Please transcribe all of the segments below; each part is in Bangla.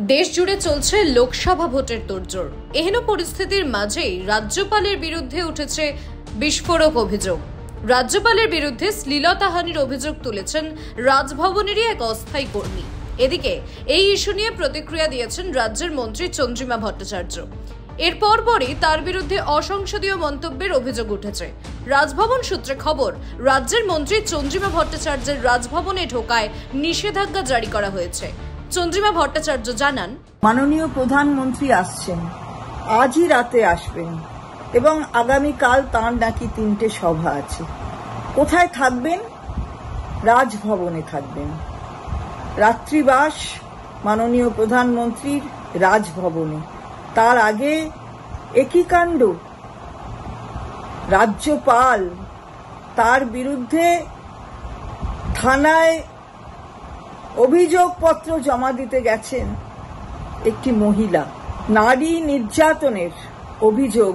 দেশ জুড়ে চলছে লোকসভা ভোটের তোড়জোড়। এহেন পরিস্থিতির মাঝেই রাজ্যপালের বিরুদ্ধে উঠেছে বিস্ফোরক অভিযোগ। রাজ্যপালের বিরুদ্ধে শ্লীলতাহানির অভিযোগ তুলেছেন রাজভবনেরই এক অস্থায়ী কর্মী। এদিকে এই ইস্যু নিয়ে প্রতিক্রিয়া দিয়েছেন রাজ্যের মন্ত্রী চন্দ্রিমা ভট্টাচার্য। এর পরপরই তার বিরুদ্ধে অসংসদীয় মন্তব্যের অভিযোগ উঠেছে। রাজভবন সূত্রে খবর, রাজ্যের মন্ত্রী চন্দ্রিমা ভট্টাচার্যের রাজভবনে ঢোকায় নিষেধাজ্ঞা জারি করা হয়েছে। চন্দ্রিমা ভট্টাচার্য জানান, মাননীয় প্রধানমন্ত্রী আসছেন, আজই রাতে আসবেন এবং আগামীকাল তাঁর নাকি 3টে সভা আছে। কোথায় থাকবেন? রাজভবনে থাকবেন। রাত্রিবাস মাননীয় প্রধানমন্ত্রীর রাজভবনে। তার আগে একই কাণ্ড, রাজ্যপাল তার বিরুদ্ধে থানায় অভিযোগপত্র জমা দিতে গেছেন। একটি মহিলা, নারী নির্যাতনের অভিযোগ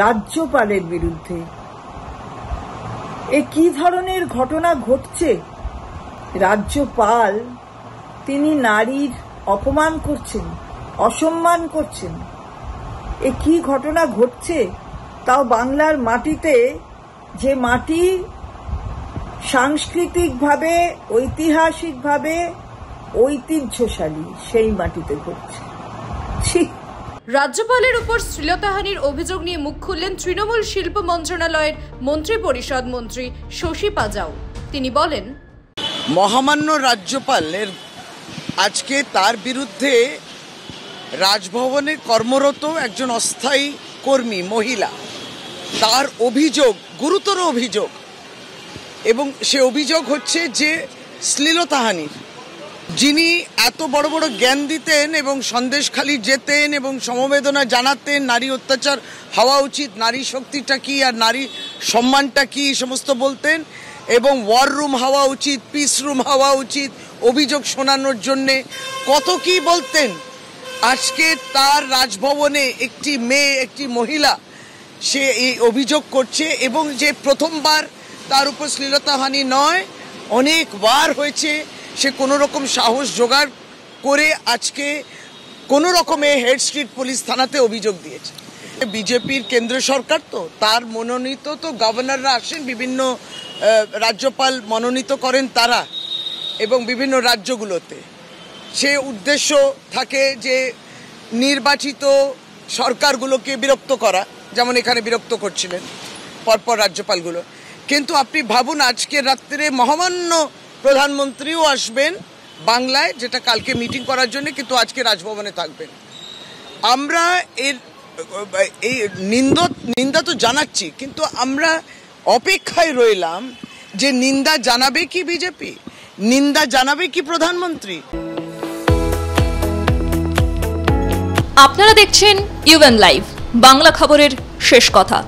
রাজ্যপালের বিরুদ্ধে। এ কি ধরনের ঘটনা ঘটছে? রাজ্যপাল তিনি নারীর অপমান করছেন, অসম্মান করছেন। এ কি ঘটনা ঘটছে? তাও বাংলার মাটিতে, যে মাটি সাংস্কৃতিকভাবে, ঐতিহাসিকভাবে ঐতিহ্যশালী, সেই মাটিতে ঘটছে। রাজ্যপালের উপর শ্লীলতাহানির অভিযোগ নিয়ে মুখ খুললেন তৃণমূল শিল্প মন্ত্রণালয়ের মন্ত্রী পরিষদ মন্ত্রী শশী পাজাও। তিনি বলেন, মহামান্য রাজ্যপালের আজকে তার বিরুদ্ধে রাজভবনে কর্মরত একজন অস্থায়ী কর্মী মহিলা, তার অভিযোগ, গুরুতর অভিযোগ, এবং সে অভিযোগ হচ্ছে যে শ্লীলতাহানির। যিনি এত বড় বড় জ্ঞান দিতেন এবং সন্দেশখালি যেতেন এবং সমবেদনা জানাতেন, নারী অত্যাচার হওয়া উচিত, নারী শক্তিটা কি আর নারী সম্মানটা কি, সমস্ত বলতেন, এবং ওয়ার রুম হওয়া উচিত, পিস রুম হওয়া উচিত, অভিযোগ শোনানোর জন্যে কত কি বলতেন। আজকে তার রাজভবনে একটি মেয়ে, একটি মহিলা, সে এই অভিযোগ করছে, এবং যে প্রথমবার তার উপর শ্লীলতাহানি নয়, অনেকবার হয়েছে। সে কোনো রকম সাহস জোগাড় করে আজকে কোনো রকমে হেড স্ট্রিট পুলিশ থানাতে অভিযোগ দিয়েছে। বিজেপির কেন্দ্র সরকার, তো তার মনোনীত তো গভর্নররা আসেন, বিভিন্ন রাজ্যপাল মনোনীত করেন তারা, এবং বিভিন্ন রাজ্যগুলোতে সে উদ্দেশ্য থাকে যে নির্বাচিত সরকারগুলোকে বিরক্ত করা, যেমন এখানে বিরক্ত করছিলেন পরপর রাজ্যপালগুলো। কিন্তু আপনি ভাবুন, আজকে রাত্রে মহামান্য প্রধানমন্ত্রীও আসবেন বাংলায়, যেটা কালকে মিটিং করার জন্য, কিন্তু আজকে রাজভবনে থাকবেন। আমরা এই নিন্দা তো জানাচ্ছি, কিন্তু আমরা অপেক্ষায় রইলাম যে নিন্দা জানাবে কি বিজেপি, নিন্দা জানাবে কি প্রধানমন্ত্রী। আপনারা দেখছেন ইউএন লাইভ, বাংলা খবরের শেষ কথা।